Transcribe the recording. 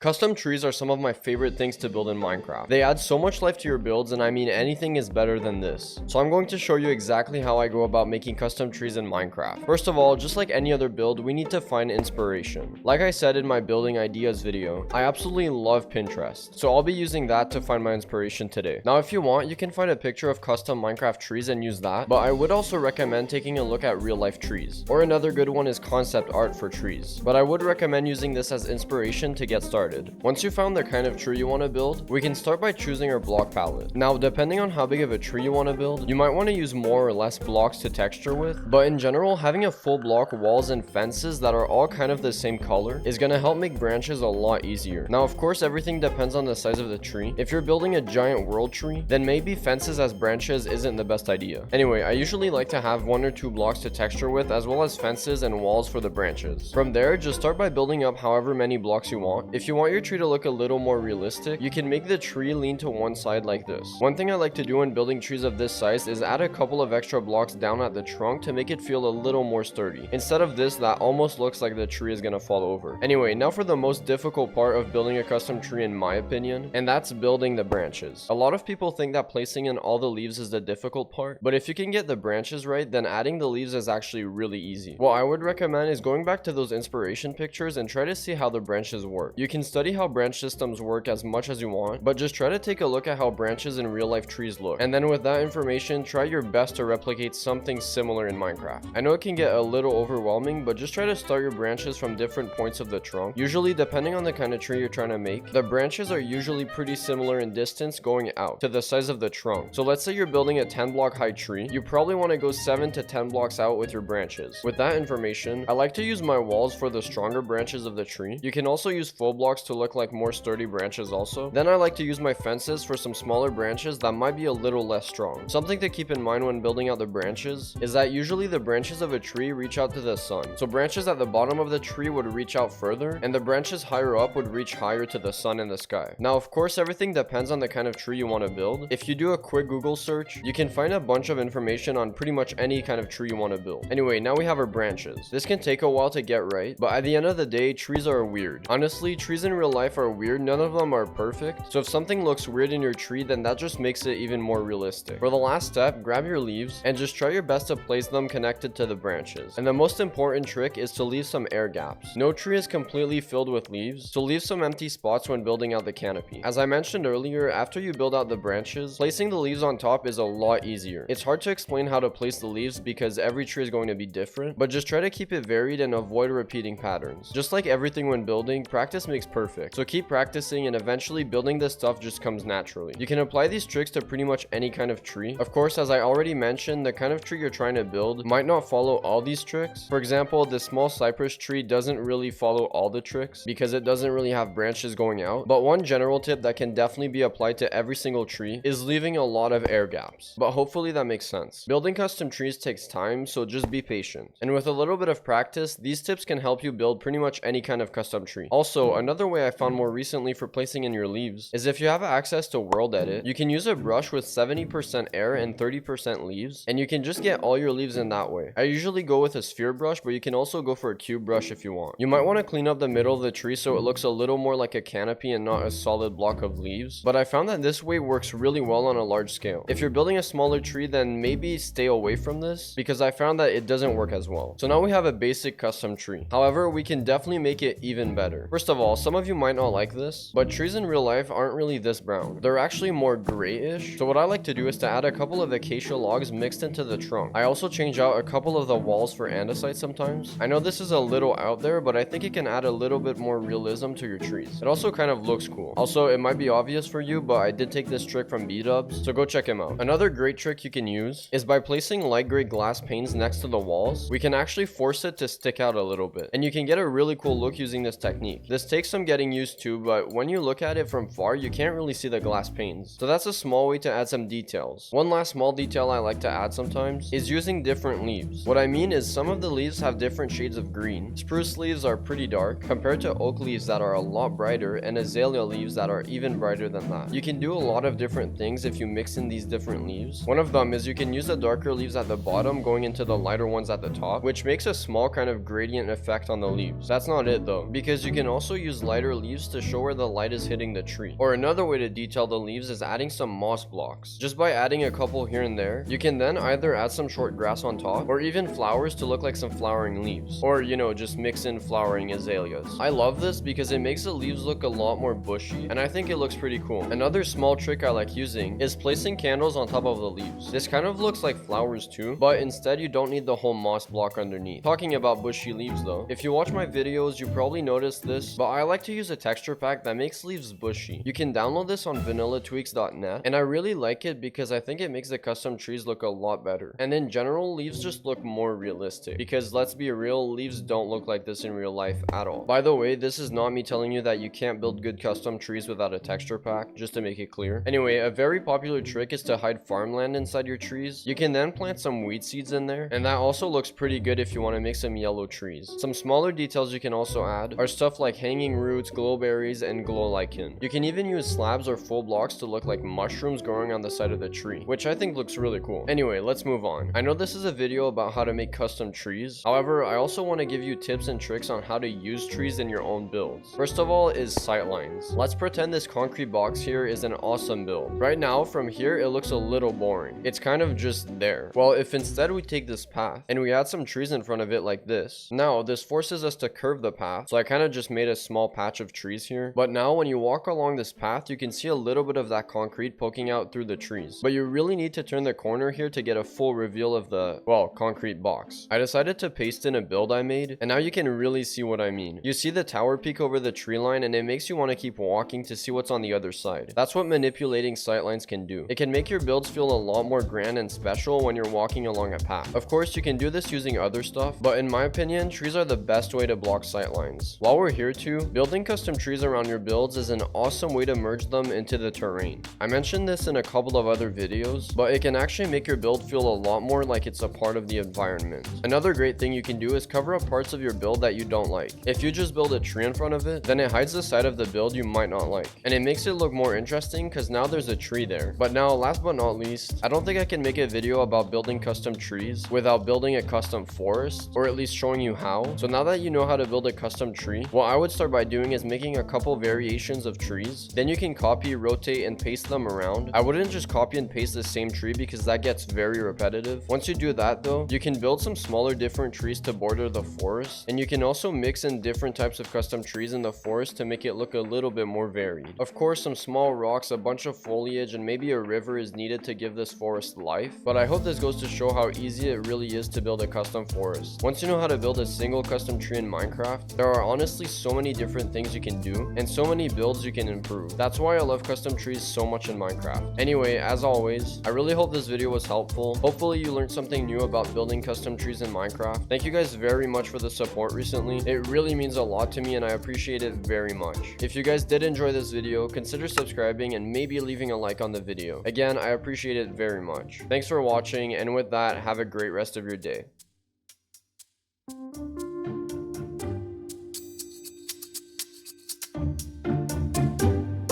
Custom trees are some of my favorite things to build in Minecraft. They add so much life to your builds, and I mean anything is better than this. So I'm going to show you exactly how I go about making custom trees in Minecraft. First of all, just like any other build, we need to find inspiration. Like I said in my building ideas video, I absolutely love Pinterest. So I'll be using that to find my inspiration today. Now if you want, you can find a picture of custom Minecraft trees and use that, but I would also recommend taking a look at real life trees. Or another good one is concept art for trees. But I would recommend using this as inspiration to get started. Once you found the kind of tree you want to build, we can start by choosing our block palette. Now, depending on how big of a tree you want to build, you might want to use more or less blocks to texture with, but in general, having a full block walls and fences that are all kind of the same color is going to help make branches a lot easier. Now, of course, everything depends on the size of the tree. If you're building a giant world tree, then maybe fences as branches isn't the best idea. Anyway, I usually like to have 1 or 2 blocks to texture with, as well as fences and walls for the branches. From there, just start by building up however many blocks you want. If you want your tree to look a little more realistic, you can make the tree lean to one side like this. One thing I like to do when building trees of this size is add a couple of extra blocks down at the trunk to make it feel a little more sturdy. Instead of this, that almost looks like the tree is gonna fall over. Anyway, now for the most difficult part of building a custom tree in my opinion, and that's building the branches. A lot of people think that placing in all the leaves is the difficult part, but if you can get the branches right, then adding the leaves is actually really easy. What I would recommend is going back to those inspiration pictures and try to see how the branches work. You can study how branch systems work as much as you want, but just try to take a look at how branches in real life trees look. And then with that information, try your best to replicate something similar in Minecraft. I know it can get a little overwhelming, but just try to start your branches from different points of the trunk. Usually, depending on the kind of tree you're trying to make, the branches are usually pretty similar in distance going out to the size of the trunk. So let's say you're building a 10 block high tree, you probably want to go 7 to 10 blocks out with your branches. With that information, I like to use my walls for the stronger branches of the tree. You can also use full blocks to look like more sturdy branches also. Then I like to use my fences for some smaller branches that might be a little less strong. Something to keep in mind when building out the branches is that usually the branches of a tree reach out to the sun. So branches at the bottom of the tree would reach out further, and the branches higher up would reach higher to the sun and the sky. Now, of course, everything depends on the kind of tree you want to build. If you do a quick Google search, you can find a bunch of information on pretty much any kind of tree you want to build. Anyway, now we have our branches. This can take a while to get right, but at the end of the day, trees are weird. Honestly, trees in real life are weird. None of them are perfect. So if something looks weird in your tree, then that just makes it even more realistic. For the last step, grab your leaves and just try your best to place them connected to the branches. And the most important trick is to leave some air gaps. No tree is completely filled with leaves, so leave some empty spots when building out the canopy. As I mentioned earlier, after you build out the branches, placing the leaves on top is a lot easier. It's hard to explain how to place the leaves because every tree is going to be different, but just try to keep it varied and avoid repeating patterns. Just like everything when building, practice makes perfect. So keep practicing, and eventually building this stuff just comes naturally. You can apply these tricks to pretty much any kind of tree. Of course, as I already mentioned, the kind of tree you're trying to build might not follow all these tricks. For example, this small cypress tree doesn't really follow all the tricks because it doesn't really have branches going out. But one general tip that can definitely be applied to every single tree is leaving a lot of air gaps. But hopefully that makes sense. Building custom trees takes time, so just be patient. And with a little bit of practice, these tips can help you build pretty much any kind of custom tree. Also, another way I found more recently for placing in your leaves is if you have access to World Edit, you can use a brush with 70% air and 30% leaves, and you can just get all your leaves in that way. I usually go with a sphere brush, but you can also go for a cube brush if you want. You might want to clean up the middle of the tree so it looks a little more like a canopy and not a solid block of leaves, but I found that this way works really well on a large scale. If you're building a smaller tree, then maybe stay away from this because I found that it doesn't work as well. So now we have a basic custom tree. However, we can definitely make it even better. First of all, some of you might not like this, but trees in real life aren't really this brown. They're actually more grayish. So what I like to do is to add a couple of acacia logs mixed into the trunk. I also change out a couple of the walls for andesite sometimes. I know this is a little out there, but I think it can add a little bit more realism to your trees. It also kind of looks cool. Also, it might be obvious for you, but I did take this trick from B-Dubs, so go check him out. Another great trick you can use is by placing light gray glass panes next to the walls. We can actually force it to stick out a little bit, and you can get a really cool look using this technique. This takes some getting used to, but when you look at it from far, you can't really see the glass panes. So that's a small way to add some details. One last small detail I like to add sometimes is using different leaves. What I mean is some of the leaves have different shades of green. Spruce leaves are pretty dark compared to oak leaves that are a lot brighter, and azalea leaves that are even brighter than that. You can do a lot of different things if you mix in these different leaves. One of them is you can use the darker leaves at the bottom going into the lighter ones at the top, which makes a small kind of gradient effect on the leaves. That's not it though, because you can also use lighter leaves to show where the light is hitting the tree. Or another way to detail the leaves is adding some moss blocks. Just by adding a couple here and there, you can then either add some short grass on top, or even flowers to look like some flowering leaves. Or, you know, just mix in flowering azaleas. I love this because it makes the leaves look a lot more bushy, and I think it looks pretty cool. Another small trick I like using is placing candles on top of the leaves. This kind of looks like flowers too, but instead you don't need the whole moss block underneath. Talking about bushy leaves though, if you watch my videos, you probably noticed this, but I like to use a texture pack that makes leaves bushy. You can download this on vanillatweaks.net, and I really like it because I think it makes the custom trees look a lot better. And in general, leaves just look more realistic, because let's be real, leaves don't look like this in real life at all. By the way, this is not me telling you that you can't build good custom trees without a texture pack, just to make it clear. Anyway, a very popular trick is to hide farmland inside your trees. You can then plant some weed seeds in there, and that also looks pretty good if you want to make some yellow trees. Some smaller details you can also add are stuff like hanging roots, glowberries, and glow lichen. You can even use slabs or full blocks to look like mushrooms growing on the side of the tree, which I think looks really cool. Anyway, let's move on. I know this is a video about how to make custom trees. However, I also want to give you tips and tricks on how to use trees in your own builds. First of all is sightlines. Let's pretend this concrete box here is an awesome build. Right now, from here, it looks a little boring. It's kind of just there. Well, if instead we take this path and we add some trees in front of it like this, now this forces us to curve the path. So I kind of just made a small patch of trees here. But now when you walk along this path, you can see a little bit of that concrete poking out through the trees. But you really need to turn the corner here to get a full reveal of the, well, concrete box. I decided to paste in a build I made, and now you can really see what I mean. You see the tower peak over the tree line, and it makes you want to keep walking to see what's on the other side. That's what manipulating sightlines can do. It can make your builds feel a lot more grand and special when you're walking along a path. Of course, you can do this using other stuff, but in my opinion, trees are the best way to block sightlines. While we're here too, building custom trees around your builds is an awesome way to merge them into the terrain. I mentioned this in a couple of other videos, but it can actually make your build feel a lot more like it's a part of the environment. Another great thing you can do is cover up parts of your build that you don't like. If you just build a tree in front of it, then it hides the side of the build you might not like, and it makes it look more interesting because now there's a tree there. But now, last but not least, I don't think I can make a video about building custom trees without building a custom forest, or at least showing you how. So now that you know how to build a custom tree, what I would start by doing is making a couple variations of trees. Then you can copy, rotate, and paste them around. I wouldn't just copy and paste the same tree because that gets very repetitive. Once you do that though, you can build some smaller different trees to border the forest, and you can also mix in different types of custom trees in the forest to make it look a little bit more varied. Of course, some small rocks, a bunch of foliage, and maybe a river is needed to give this forest life, but I hope this goes to show how easy it really is to build a custom forest. Once you know how to build a single custom tree in Minecraft, there are honestly so many different things you can do and so many builds you can improve. That's why I love custom trees so much in Minecraft. Anyway, as always, I really hope this video was helpful. Hopefully you learned something new about building custom trees in Minecraft. Thank you guys very much for the support recently. It really means a lot to me and I appreciate it very much. If you guys did enjoy this video, consider subscribing and maybe leaving a like on the video. Again, I appreciate it very much. Thanks for watching, and with that, have a great rest of your day.